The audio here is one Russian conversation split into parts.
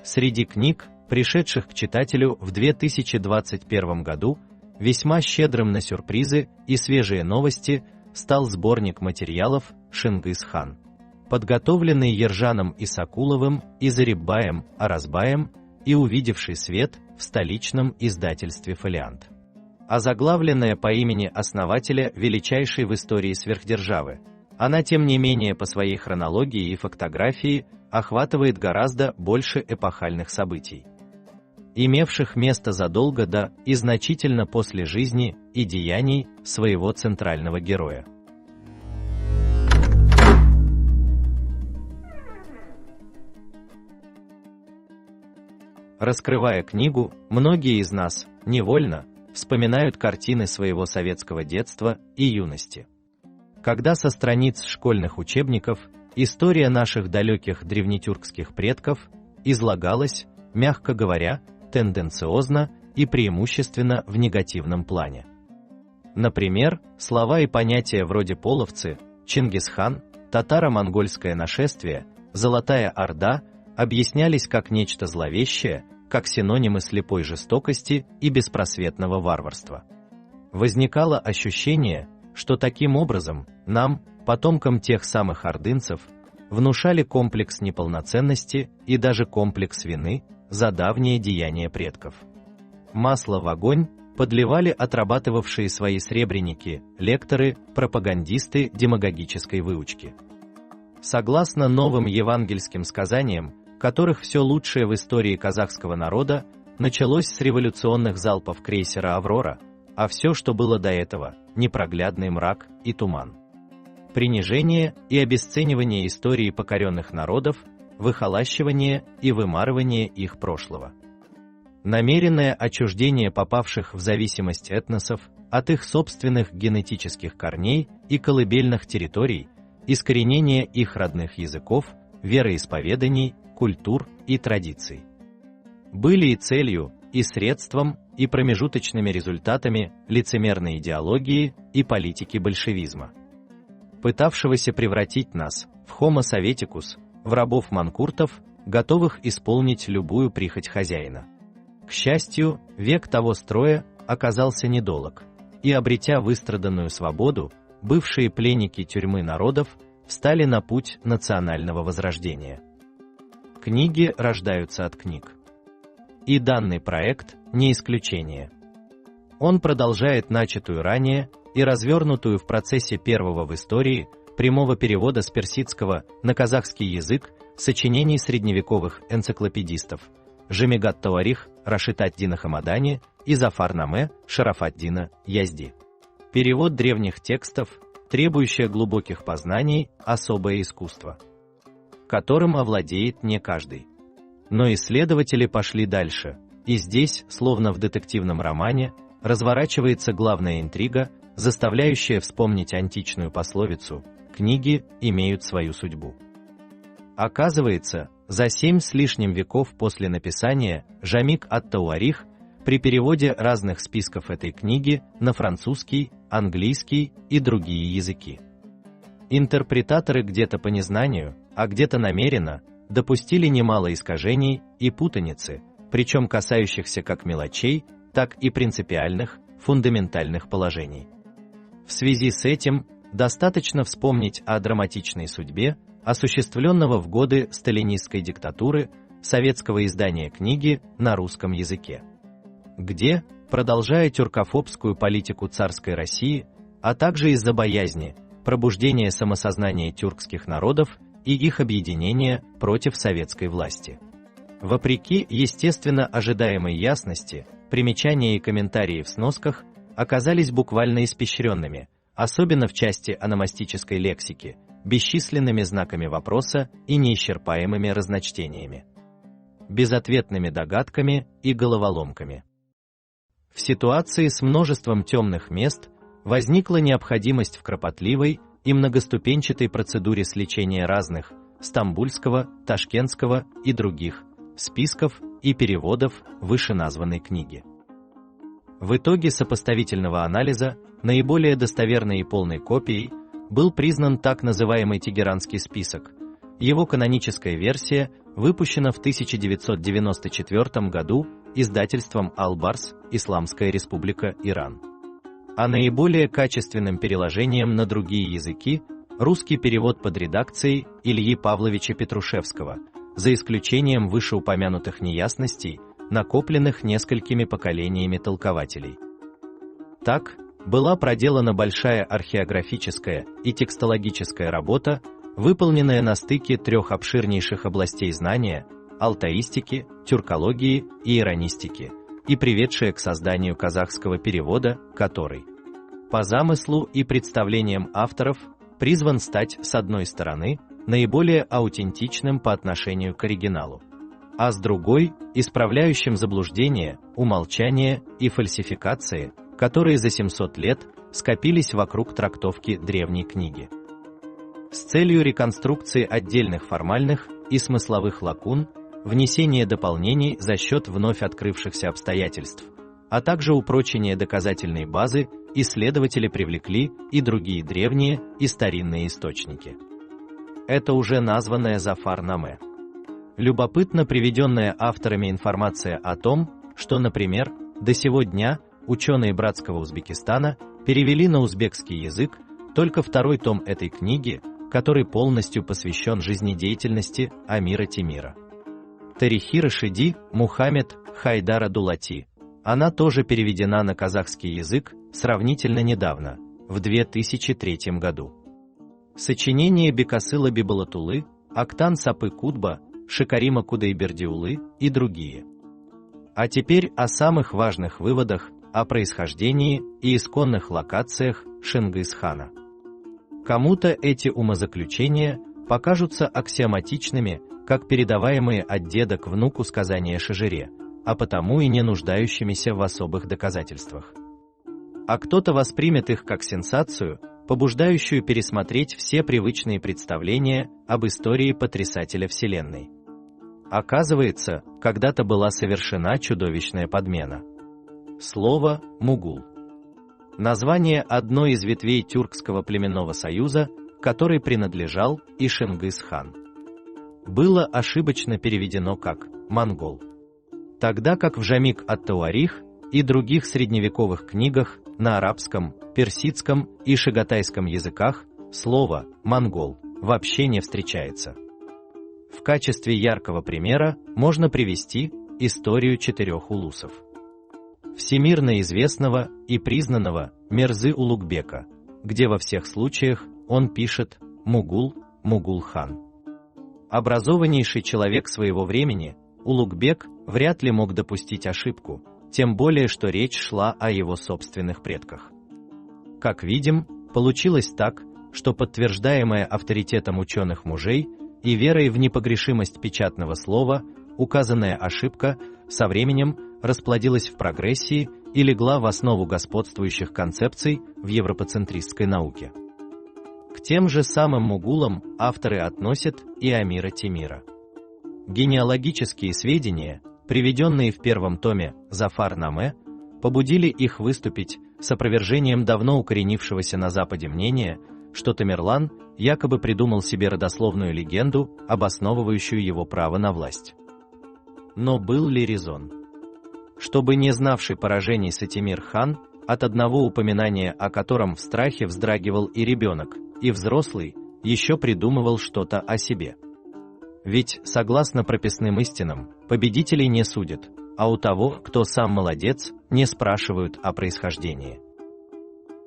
Среди книг, пришедших к читателю в 2021 году, весьма щедрым на сюрпризы и свежие новости стал сборник материалов «Шингис-хан», подготовленный Ержаном Исакуловым и Зариббаем Аразбаем и увидевший свет в столичном издательстве «Фолиант». Озаглавленная по имени основателя величайшей в истории сверхдержавы, она тем не менее по своей хронологии и фактографии охватывает гораздо больше эпохальных событий, имевших место задолго до и значительно после жизни и деяний своего центрального героя. Раскрывая книгу, многие из нас, невольно, вспоминают картины своего советского детства и юности. Когда со страниц школьных учебников история наших далеких древнетюркских предков излагалась, мягко говоря, тенденциозно и преимущественно в негативном плане. Например, слова и понятия вроде половцы, Чингисхан, татаро-монгольское нашествие, Золотая Орда объяснялись как нечто зловещее, как синонимы слепой жестокости и беспросветного варварства. Возникало ощущение, что таким образом нам, потомкам тех самых ордынцев, внушали комплекс неполноценности и даже комплекс вины за давние деяния предков. Масло в огонь подливали отрабатывавшие свои сребреники, лекторы, пропагандисты демагогической выучки. Согласно новым евангельским сказаниям, которых все лучшее в истории казахского народа началось с революционных залпов крейсера «Аврора», а все, что было до этого, непроглядный мрак и туман. Принижение и обесценивание истории покоренных народов, выхолащивание и вымарывание их прошлого. Намеренное отчуждение попавших в зависимость этносов от их собственных генетических корней и колыбельных территорий, искоренение их родных языков, вероисповеданий, культур и традиций. Были и целью, и средством, и промежуточными результатами лицемерной идеологии и политики большевизма, пытавшегося превратить нас в Homo советикус, в рабов-манкуртов, готовых исполнить любую прихоть хозяина. К счастью, век того строя оказался недолог, и, обретя выстраданную свободу, бывшие пленники тюрьмы народов встали на путь национального возрождения. Книги рождаются от книг. И данный проект не исключение. Он продолжает начатую ранее и развернутую в процессе первого в истории прямого перевода с персидского на казахский язык сочинений средневековых энциклопедистов Жамигат Тауарих Рашид ад-Дина Хамадани и Зафар-наме Шараф-ад-Дина Язди. Перевод древних текстов, требующее глубоких познаний, особое искусство, которым овладеет не каждый. Но исследователи пошли дальше, и здесь, словно в детективном романе, разворачивается главная интрига, заставляющая вспомнить античную пословицу «Книги имеют свою судьбу». Оказывается, за 7 с лишним веков после написания Жамиг ат-Тауарих при переводе разных списков этой книги на французский, английский и другие языки, интерпретаторы где-то по незнанию, а где-то намеренно, допустили немало искажений и путаницы, причем касающихся как мелочей, так и принципиальных, фундаментальных положений. В связи с этим достаточно вспомнить о драматичной судьбе, осуществленного в годы сталинистской диктатуры, советского издания книги на русском языке, где, продолжая тюркофобскую политику царской России, а также из-за боязни, пробуждения самосознания тюркских народов и их объединения против советской власти, вопреки естественно ожидаемой ясности, примечания и комментарии в сносках оказались буквально испещренными, особенно в части ономастической лексики, бесчисленными знаками вопроса и неисчерпаемыми разночтениями, безответными догадками и головоломками. В ситуации с множеством темных мест возникла необходимость в кропотливой и многоступенчатой процедуре сличения разных стамбульского, ташкентского и других списков и переводов вышеназванной книги. В итоге сопоставительного анализа наиболее достоверной и полной копией был признан так называемый Тегеранский список. Его каноническая версия выпущена в 1994 году издательством Албарс, Исламская Республика Иран. А наиболее качественным переложением на другие языки русский перевод под редакцией Ильи Павловича Петрушевского, за исключением вышеупомянутых неясностей, накопленных несколькими поколениями толкователей. Так, была проделана большая археографическая и текстологическая работа, выполненная на стыке трех обширнейших областей знания – алтаистики, тюркологии и иранистики, и приведшая к созданию казахского перевода, который, по замыслу и представлениям авторов, призван стать, с одной стороны, наиболее аутентичным по отношению к оригиналу, а с другой – исправляющим заблуждения, умолчания и фальсификации, которые за 700 лет скопились вокруг трактовки древней книги. С целью реконструкции отдельных формальных и смысловых лакун, внесения дополнений за счет вновь открывшихся обстоятельств, а также упрочения доказательной базы, исследователи привлекли и другие древние и старинные источники. Это уже названное Зафар-наме. Любопытно приведенная авторами информация о том, что, например, до сего дня ученые братского Узбекистана перевели на узбекский язык только второй том этой книги, который полностью посвящен жизнедеятельности Амира Темира. Тарихи Рашиди Мухаммед Хайдара Дулати. Она тоже переведена на казахский язык сравнительно недавно, в 2003 году. Сочинения Бекасыла Бибалатулы, Актан Сапы Кутба, Шикарима Кудайбердиулы и другие. А теперь о самых важных выводах о происхождении и исконных локациях Шингис-хана. Кому-то эти умозаключения покажутся аксиоматичными, как передаваемые от деда к внуку сказания Шажире, а потому и не нуждающимися в особых доказательствах. А кто-то воспримет их как сенсацию, побуждающую пересмотреть все привычные представления об истории потрясателя Вселенной. Оказывается, когда-то была совершена чудовищная подмена. Слово «мугул» – название одной из ветвей тюркского племенного союза, который принадлежал и Шингис-хан. Было ошибочно переведено как «монгол», тогда как в Жамик ат-Тауарих и других средневековых книгах на арабском, персидском и шагатайском языках слово «монгол» вообще не встречается. В качестве яркого примера можно привести историю четырех улусов. Всемирно известного и признанного Мерзы-Улугбека, где во всех случаях он пишет «Мугул», «Мугул-хан». Образованнейший человек своего времени, Улугбек вряд ли мог допустить ошибку, тем более что речь шла о его собственных предках. Как видим, получилось так, что подтверждаемая авторитетом ученых мужей и верой в непогрешимость печатного слова, указанная ошибка со временем расплодилась в прогрессии и легла в основу господствующих концепций в европоцентристской науке. К тем же самым мугулам авторы относят и Амира Темира. Генеалогические сведения, приведенные в первом томе Зафар-наме, побудили их выступить с опровержением давно укоренившегося на Западе мнения, что Тамерлан якобы придумал себе родословную легенду, обосновывающую его право на власть. Но был ли резон? Чтобы не знавший поражений Сатимир-хан, от одного упоминания о котором в страхе вздрагивал и ребенок, и взрослый, еще придумывал что-то о себе. Ведь, согласно прописным истинам, победителей не судят, а у того, кто сам молодец, не спрашивают о происхождении.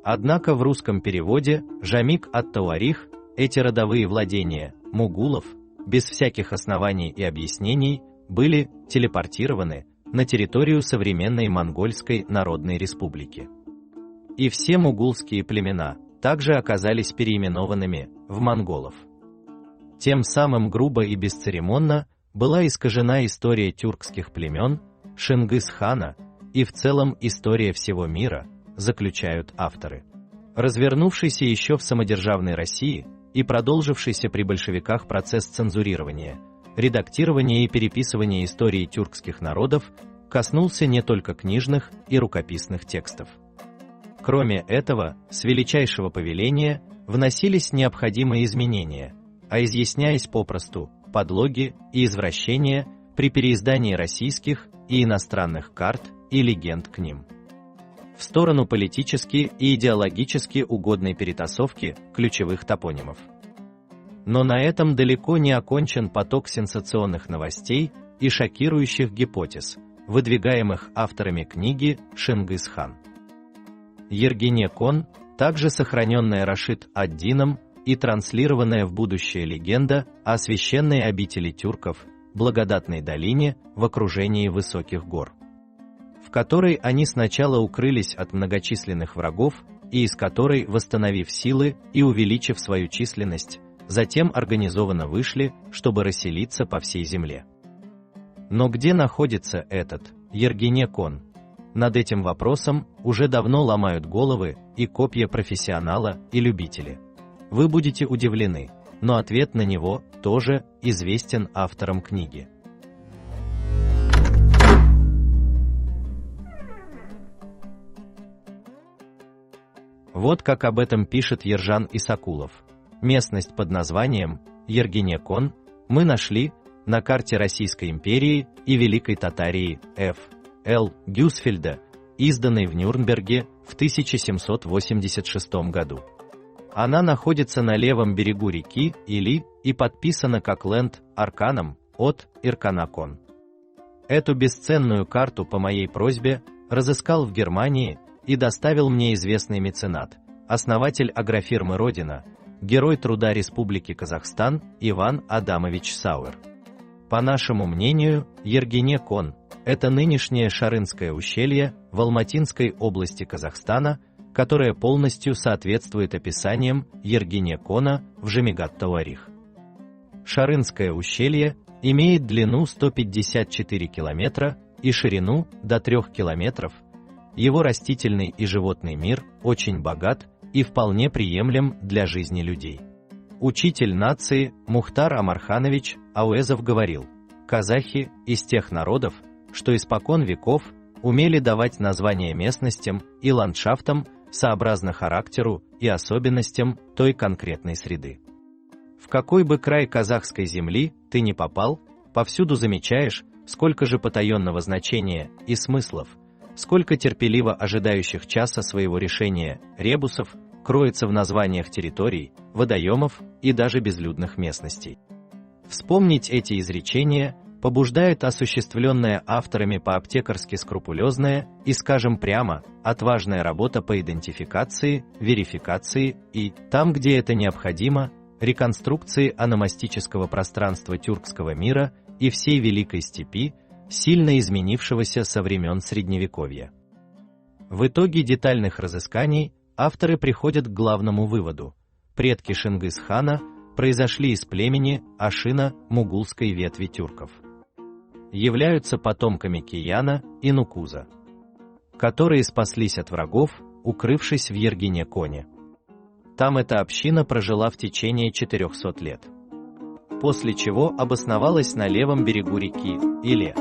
Однако в русском переводе Жамик ат-Тауарих эти родовые владения мугулов, без всяких оснований и объяснений, были телепортированы на территорию современной Монгольской Народной Республики. И все мугулские племена также оказались переименованными в монголов. Тем самым грубо и бесцеремонно была искажена история тюркских племен, Шингис-хана и в целом история всего мира, заключают авторы. Развернувшийся еще в самодержавной России и продолжившийся при большевиках процесс цензурирования, редактирования и переписывания истории тюркских народов коснулся не только книжных и рукописных текстов. Кроме этого, с величайшего повеления вносились необходимые изменения, а изъясняясь попросту, подлоги и извращения при переиздании российских и иностранных карт и легенд к ним. В сторону политически и идеологически угодной перетасовки ключевых топонимов. Но на этом далеко не окончен поток сенсационных новостей и шокирующих гипотез, выдвигаемых авторами книги «Шингис-хан». Ергене-кон, также сохраненная Рашид ад-Дином и транслированная в будущее легенда о священной обители тюрков, благодатной долине в окружении высоких гор, в которой они сначала укрылись от многочисленных врагов и из которой, восстановив силы и увеличив свою численность, затем организованно вышли, чтобы расселиться по всей земле. Но где находится этот Ергене-кон? Над этим вопросом уже давно ломают головы и копья профессионала и любители. Вы будете удивлены, но ответ на него тоже известен авторам книги. Вот как об этом пишет Ержан Исакулов. Местность под названием Ергене-кон мы нашли на карте Российской империи и Великой Татарии Ф. Л. Гюсфельда, изданной в Нюрнберге в 1786 году. Она находится на левом берегу реки Или и подписана как Ленд Арканом от Иркана-кон. Эту бесценную карту по моей просьбе разыскал в Германии и доставил мне известный меценат, основатель агрофирмы «Родина», герой труда Республики Казахстан Иван Адамович Сауэр. По нашему мнению, Ергене-кон – это нынешнее Шарынское ущелье в Алматинской области Казахстана, которое полностью соответствует описаниям Ергене-кона в Жемигат-Тауарих. Шарынское ущелье имеет длину 154 километра и ширину до 3 километров. Его растительный и животный мир очень богат и вполне приемлем для жизни людей. Учитель нации Мухтар Амарханович Ауэзов говорил: казахи из тех народов, что испокон веков умели давать названия местностям и ландшафтам сообразно характеру и особенностям той конкретной среды. В какой бы край казахской земли ты ни попал, повсюду замечаешь, сколько же потаенного значения и смыслов, сколько терпеливо ожидающих часа своего решения ребусов кроется в названиях территорий, водоемов и даже безлюдных местностей. Вспомнить эти изречения побуждает осуществленная авторами по-аптекарски скрупулезная и, скажем прямо, отважная работа по идентификации, верификации и, там где это необходимо, реконструкции аномастического пространства тюркского мира и всей Великой Степи, сильно изменившегося со времен Средневековья. В итоге детальных разысканий авторы приходят к главному выводу: предки Шингис-хана произошли из племени Ашина-мугулской ветви тюрков. Являются потомками Кияна и Нукуза, которые спаслись от врагов, укрывшись в Ергене-коне. Там эта община прожила в течение 400 лет, после чего обосновалась на левом берегу реки Иле.